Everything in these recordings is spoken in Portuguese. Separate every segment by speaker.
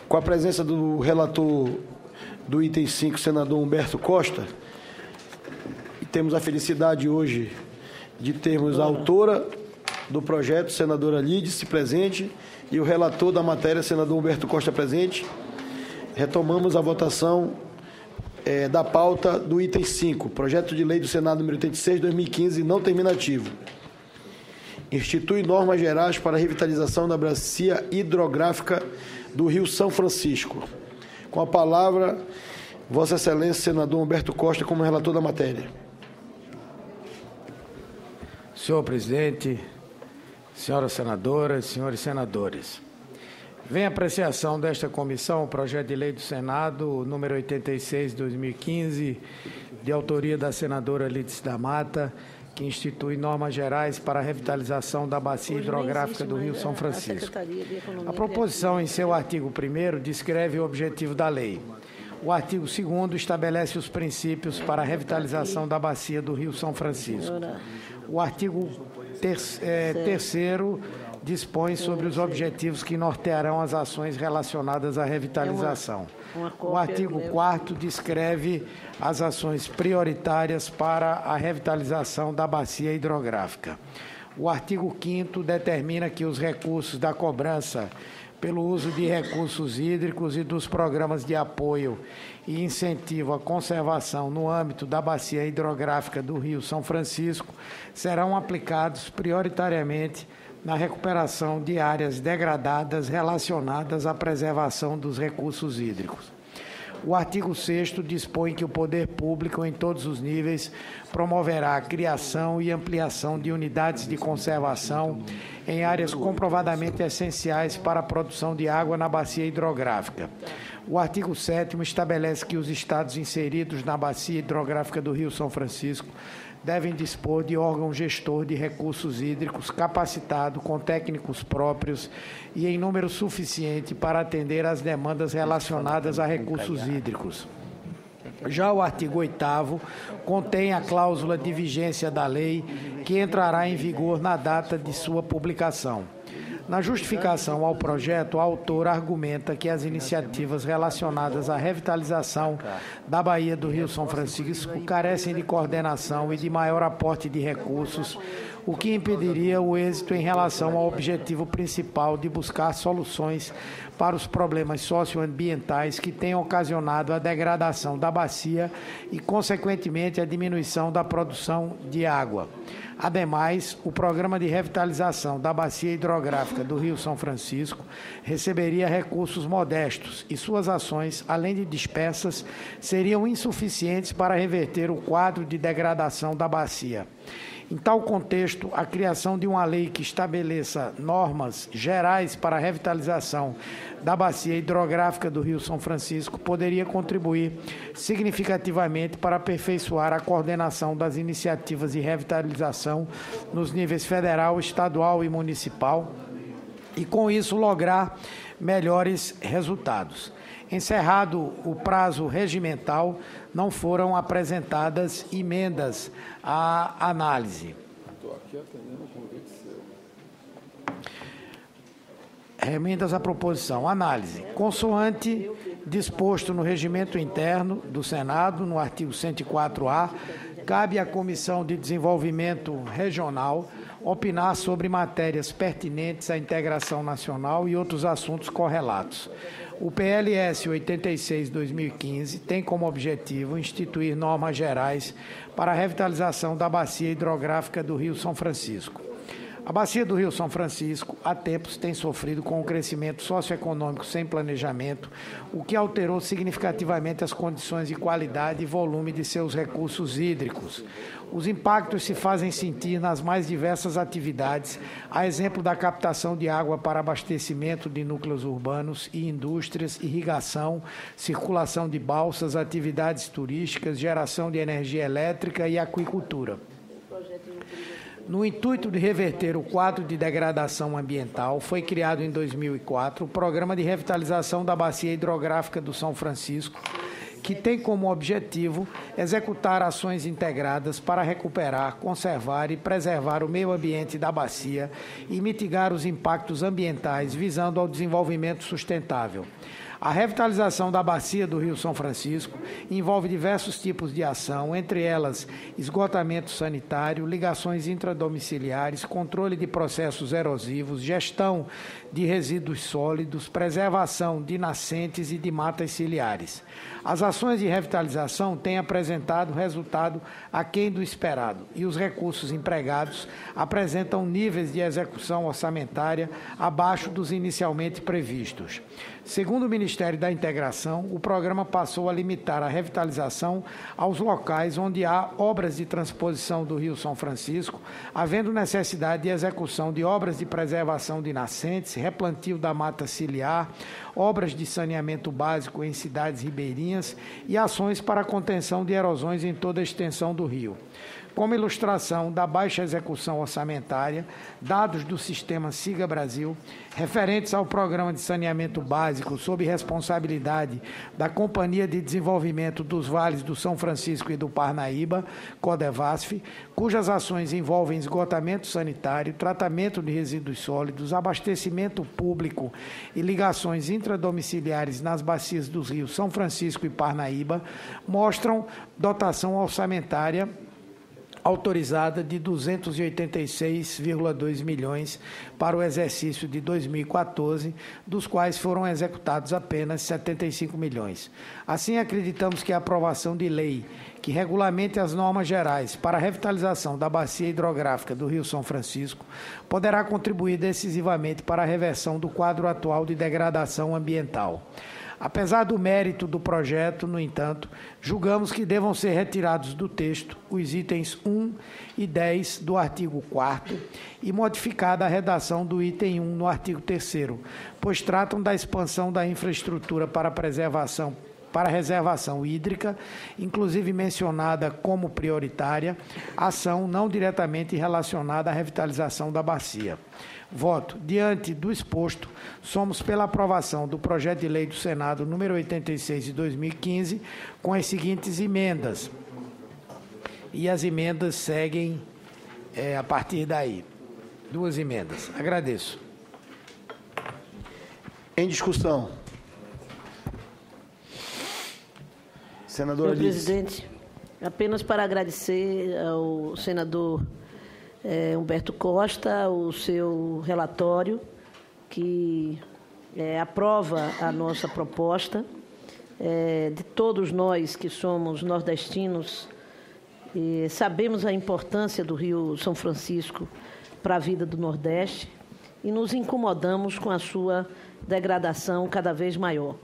Speaker 1: Com a presença do relator do item 5, senador Humberto Costa, e temos a felicidade hoje de termos a autora do projeto, senadora Lídice, presente, e o relator da matéria, senador Humberto Costa, presente. Retomamos a votação da pauta do item 5, projeto de lei do Senado número 86, 2015, não terminativo. Institui normas gerais para a revitalização da bacia hidrográfica do Rio São Francisco. Com a palavra, Vossa Excelência, senador Humberto Costa, como relator da matéria.
Speaker 2: Senhor presidente, senhoras senadoras, senhores senadores, vem a apreciação desta comissão o projeto de lei do Senado, número 86, 2015, de autoria da senadora Lídice da Mata, que institui normas gerais para a revitalização da bacia hidrográfica do Rio São Francisco. A proposição, em seu artigo 1º, descreve o objetivo da lei. O artigo 2º estabelece os princípios para a revitalização da bacia do Rio São Francisco. O artigo 3º dispõe sobre os objetivos que nortearão as ações relacionadas à revitalização. O artigo 4º descreve as ações prioritárias para a revitalização da bacia hidrográfica. O artigo 5º determina que os recursos da cobrança pelo uso de recursos hídricos e dos programas de apoio e incentivo à conservação no âmbito da bacia hidrográfica do Rio São Francisco serão aplicados prioritariamente na recuperação de áreas degradadas relacionadas à preservação dos recursos hídricos. O artigo 6º dispõe que o poder público, em todos os níveis, promoverá a criação e ampliação de unidades de conservação em áreas comprovadamente essenciais para a produção de água na bacia hidrográfica. O artigo 7º estabelece que os estados inseridos na bacia hidrográfica do Rio São Francisco devem dispor de órgão gestor de recursos hídricos capacitado com técnicos próprios e em número suficiente para atender às demandas relacionadas a recursos hídricos. Já o artigo 8º contém a cláusula de vigência da lei, que entrará em vigor na data de sua publicação. Na justificação ao projeto, a autora argumenta que as iniciativas relacionadas à revitalização da Baía do Rio São Francisco carecem de coordenação e de maior aporte de recursos, o que impediria o êxito em relação ao objetivo principal de buscar soluções para os problemas socioambientais que têm ocasionado a degradação da bacia e, consequentemente, a diminuição da produção de água. Ademais, o programa de revitalização da bacia hidrográfica do Rio São Francisco receberia recursos modestos e suas ações, além de dispersas, seriam insuficientes para reverter o quadro de degradação da bacia. Em tal contexto, a criação de uma lei que estabeleça normas gerais para a revitalização da bacia hidrográfica do Rio São Francisco poderia contribuir significativamente para aperfeiçoar a coordenação das iniciativas de revitalização nos níveis federal, estadual e municipal e, com isso, lograr melhores resultados. Encerrado o prazo regimental, não foram apresentadas emendas à análise. Emendas à proposição. Análise. Consoante disposto no regimento interno do Senado, no artigo 104-A, cabe à Comissão de Desenvolvimento Regional opinar sobre matérias pertinentes à integração nacional e outros assuntos correlatos. O PLS 86/2015 tem como objetivo instituir normas gerais para a revitalização da bacia hidrográfica do Rio São Francisco. A bacia do Rio São Francisco, há tempos, tem sofrido com um crescimento socioeconômico sem planejamento, o que alterou significativamente as condições de qualidade e volume de seus recursos hídricos. Os impactos se fazem sentir nas mais diversas atividades, a exemplo da captação de água para abastecimento de núcleos urbanos e indústrias, irrigação, circulação de balsas, atividades turísticas, geração de energia elétrica e aquicultura. No intuito de reverter o quadro de degradação ambiental, foi criado em 2004 o Programa de Revitalização da Bacia Hidrográfica do São Francisco, que tem como objetivo executar ações integradas para recuperar, conservar e preservar o meio ambiente da bacia e mitigar os impactos ambientais, visando ao desenvolvimento sustentável. A revitalização da bacia do Rio São Francisco envolve diversos tipos de ação, entre elas esgotamento sanitário, ligações intradomiciliares, controle de processos erosivos, gestão de resíduos sólidos, preservação de nascentes e de matas ciliares. As ações de revitalização têm apresentado resultado aquém do esperado e os recursos empregados apresentam níveis de execução orçamentária abaixo dos inicialmente previstos. Segundo o Ministério da Integração, o programa passou a limitar a revitalização aos locais onde há obras de transposição do Rio São Francisco, havendo necessidade de execução de obras de preservação de nascentes, replantio da mata ciliar, obras de saneamento básico em cidades ribeirinhas e ações para a contenção de erosões em toda a extensão do rio. Como ilustração da baixa execução orçamentária, dados do sistema Siga Brasil, referentes ao Programa de Saneamento Básico sob responsabilidade da Companhia de Desenvolvimento dos Vales do São Francisco e do Parnaíba, Codevasf, cujas ações envolvem esgotamento sanitário, tratamento de resíduos sólidos, abastecimento público e ligações intradomiciliares nas bacias dos rios São Francisco e Parnaíba, mostram dotação orçamentária autorizada de 286,2 milhões para o exercício de 2014, dos quais foram executados apenas 75 milhões. Assim, acreditamos que a aprovação de lei que regulamente as normas gerais para a revitalização da bacia hidrográfica do Rio São Francisco poderá contribuir decisivamente para a reversão do quadro atual de degradação ambiental. Apesar do mérito do projeto, no entanto, julgamos que devam ser retirados do texto os itens 1 e 10 do artigo 4º e modificada a redação do item 1 no artigo 3º, pois tratam da expansão da infraestrutura para reservação hídrica, inclusive mencionada como prioritária, ação não diretamente relacionada à revitalização da bacia. Voto. Diante do exposto, somos pela aprovação do projeto de lei do Senado número 86 de 2015, com as seguintes emendas. E as emendas seguem a partir daí. 2 emendas. Agradeço.
Speaker 1: Em discussão. Senadora
Speaker 3: Senhor presidente, apenas para agradecer ao senador Humberto Costa o seu relatório, que aprova a nossa proposta. De todos nós que somos nordestinos, sabemos a importância do Rio São Francisco para a vida do Nordeste e nos incomodamos com a sua degradação cada vez maior.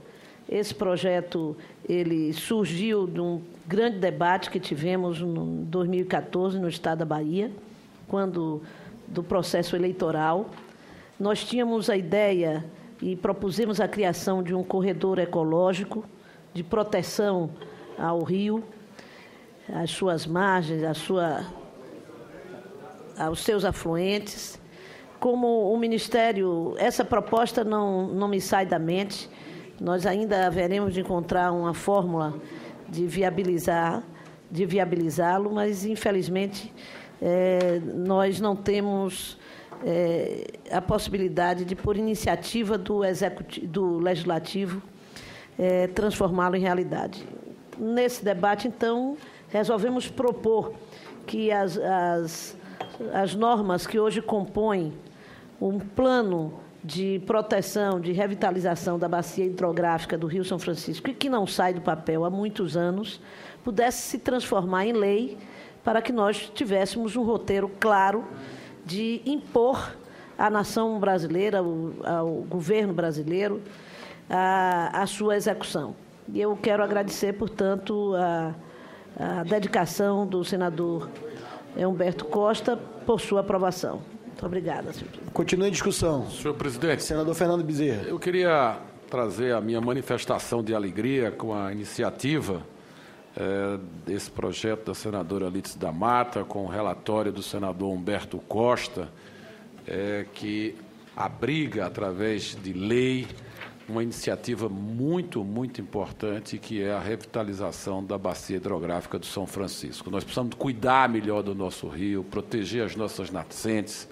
Speaker 3: Esse projeto ele surgiu de um grande debate que tivemos em 2014 no estado da Bahia, quando do processo eleitoral. Nós tínhamos a ideia e propusemos a criação de um corredor ecológico de proteção ao rio, às suas margens, aos seus afluentes. Como o Ministério, essa proposta não me sai da mente, nós ainda haveremos de encontrar uma fórmula de viabilizá-lo, mas, infelizmente, nós não temos a possibilidade de, por iniciativa do Legislativo, transformá-lo em realidade. Nesse debate, então, resolvemos propor que as normas que hoje compõem um plano de proteção, de revitalização da bacia hidrográfica do Rio São Francisco, e que não sai do papel há muitos anos, pudesse se transformar em lei para que nós tivéssemos um roteiro claro de impor à nação brasileira, ao governo brasileiro, a sua execução. E eu quero agradecer, portanto, a dedicação do senador Humberto Costa por sua aprovação. Muito obrigada, senhor presidente.
Speaker 1: Continue a discussão.
Speaker 4: Senhor presidente.
Speaker 1: Senador Fernando Bezerra.
Speaker 4: Eu queria trazer a minha manifestação de alegria com a iniciativa desse projeto da senadora Lídice da Mata, com o relatório do senador Humberto Costa, que abriga, através de lei, uma iniciativa muito, muito importante, que é a revitalização da bacia hidrográfica do São Francisco. Nós precisamos cuidar melhor do nosso rio, proteger as nossas nascentes,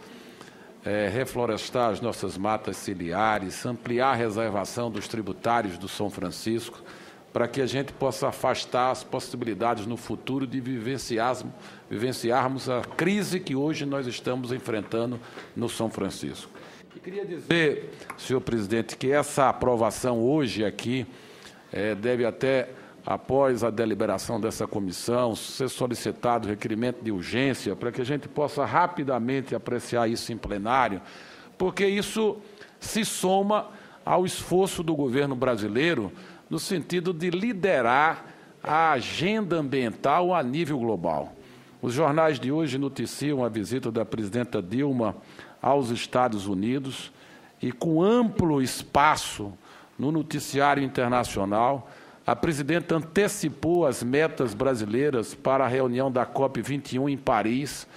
Speaker 4: reflorestar as nossas matas ciliares, ampliar a reservação dos tributários do São Francisco, para que a gente possa afastar as possibilidades no futuro de vivenciarmos a crise que hoje nós estamos enfrentando no São Francisco. E queria dizer, senhor presidente, que essa aprovação hoje aqui deve até, após a deliberação dessa comissão, ser solicitado requerimento de urgência para que a gente possa rapidamente apreciar isso em plenário, porque isso se soma ao esforço do governo brasileiro no sentido de liderar a agenda ambiental a nível global. Os jornais de hoje noticiam a visita da presidenta Dilma aos Estados Unidos e, com amplo espaço no noticiário internacional, a presidenta antecipou as metas brasileiras para a reunião da COP21 em Paris,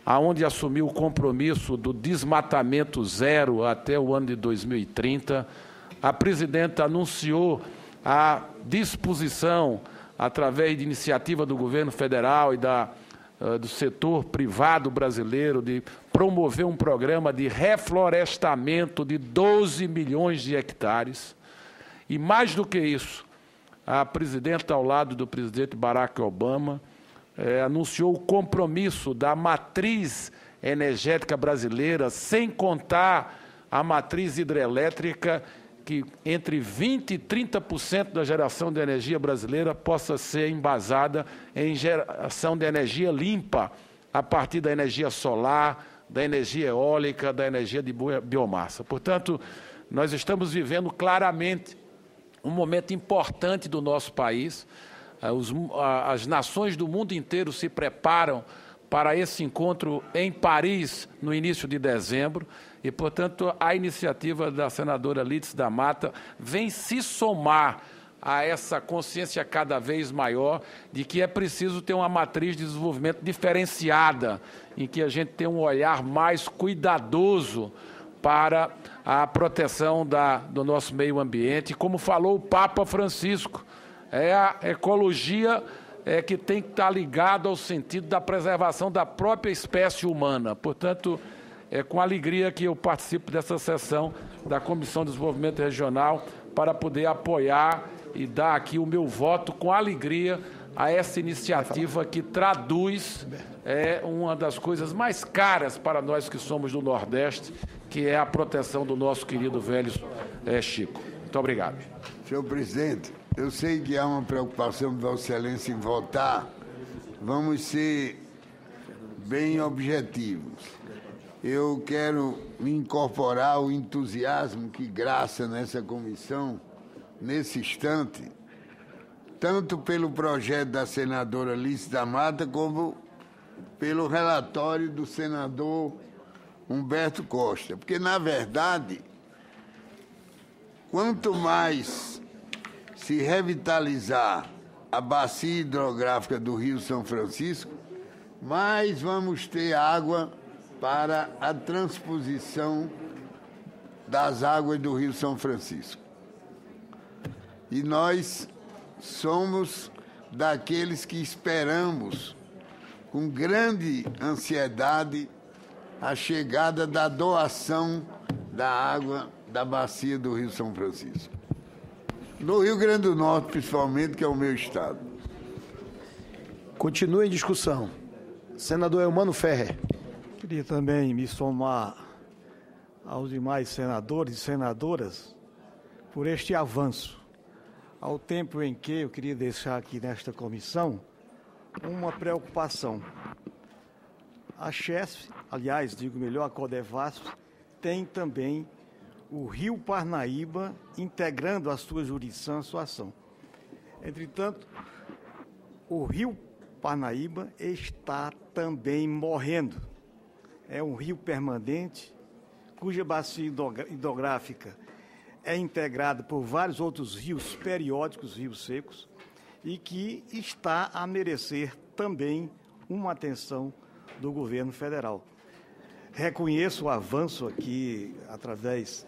Speaker 4: aonde assumiu o compromisso do desmatamento zero até o ano de 2030. A presidenta anunciou a disposição, através de iniciativa do governo federal e do setor privado brasileiro, de promover um programa de reflorestamento de 12 milhões de hectares. E, mais do que isso, a presidenta, ao lado do presidente Barack Obama, anunciou o compromisso da matriz energética brasileira, sem contar a matriz hidrelétrica, que entre 20% e 30% da geração de energia brasileira possa ser embasada em geração de energia limpa, a partir da energia solar, da energia eólica, da energia de biomassa. Portanto, nós estamos vivendo claramente um momento importante do nosso país. As nações do mundo inteiro se preparam para esse encontro em Paris, no início de dezembro, e, portanto, a iniciativa da senadora Lídice da Mata vem se somar a essa consciência cada vez maior de que é preciso ter uma matriz de desenvolvimento diferenciada, em que a gente tem um olhar mais cuidadoso para a proteção do nosso meio ambiente. Como falou o Papa Francisco, a ecologia que tem que estar ligada ao sentido da preservação da própria espécie humana. Portanto, é com alegria que eu participo dessa sessão da Comissão de Desenvolvimento Regional para poder apoiar e dar aqui o meu voto com alegria a essa iniciativa que traduz uma das coisas mais caras para nós que somos do Nordeste, que é a proteção do nosso querido velho Chico. Muito obrigado.
Speaker 5: Senhor presidente, eu sei que há uma preocupação de Vossa Excelência em votar. Vamos ser bem objetivos. Eu quero me incorporar ao entusiasmo que graça nessa comissão, nesse instante, tanto pelo projeto da senadora Lídice da Mata, como pelo relatório do senador Humberto Costa. Porque, na verdade, quanto mais se revitalizar a bacia hidrográfica do Rio São Francisco, mais vamos ter água para a transposição das águas do Rio São Francisco. E nós somos daqueles que esperamos com grande ansiedade a chegada da doação da água da bacia do Rio São Francisco. No Rio Grande do Norte, principalmente, que é o meu estado.
Speaker 1: Continua em discussão. Senador Eumano Ferrer.
Speaker 6: Queria também me somar aos demais senadores e senadoras por este avanço. Ao tempo em que eu queria deixar aqui nesta comissão uma preocupação. A CHESF, aliás, digo melhor, a Codevasf, tem também o Rio Parnaíba integrando a sua jurisdição, a sua ação. Entretanto, o Rio Parnaíba está também morrendo. É um rio permanente, cuja bacia hidrográfica é integrada por vários outros rios periódicos, rios secos, e que está a merecer também uma atenção do governo federal. Reconheço o avanço aqui, através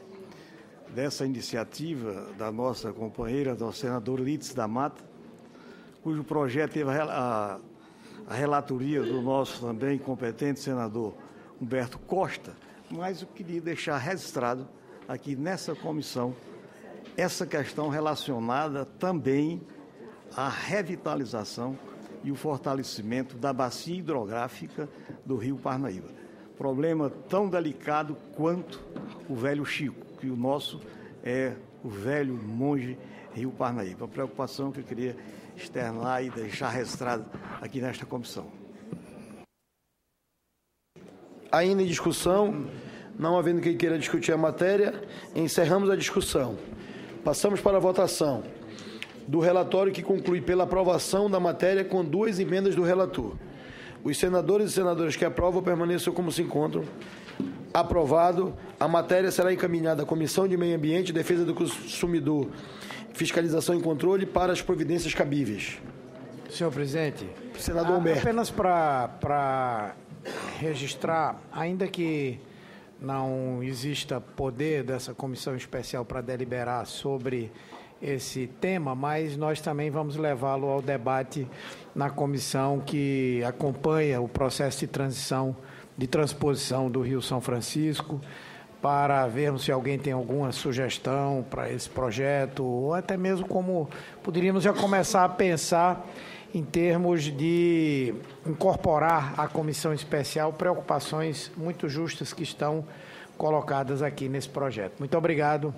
Speaker 6: dessa iniciativa da nossa companheira, da senadora Lídice da Mata, cujo projeto teve a relatoria do nosso também competente senador Humberto Costa, mas eu queria deixar registrado aqui nessa comissão essa questão relacionada também à revitalização e o fortalecimento da bacia hidrográfica do Rio Parnaíba. Problema tão delicado quanto o velho Chico, que o nosso é o velho Monge Rio Parnaíba. Uma preocupação que eu queria externar e deixar registrado aqui nesta comissão.
Speaker 1: Ainda em discussão, não havendo quem queira discutir a matéria, encerramos a discussão. Passamos para a votação do relatório que conclui pela aprovação da matéria com 2 emendas do relator. Os senadores e senadoras que aprovam permaneçam como se encontram. Aprovado. A matéria será encaminhada à Comissão de Meio Ambiente, Defesa do Consumidor, Fiscalização e Controle para as providências cabíveis.
Speaker 2: Senhor presidente,
Speaker 1: senador Humberto.
Speaker 2: Apenas para registrar, ainda que não exista poder dessa comissão especial para deliberar sobre esse tema, mas nós também vamos levá-lo ao debate na comissão que acompanha o processo de transição, de transposição do Rio São Francisco, para vermos se alguém tem alguma sugestão para esse projeto, ou até mesmo como poderíamos já começar a pensar em termos de incorporar à comissão especial preocupações muito justas que estão colocadas aqui nesse projeto. Muito obrigado.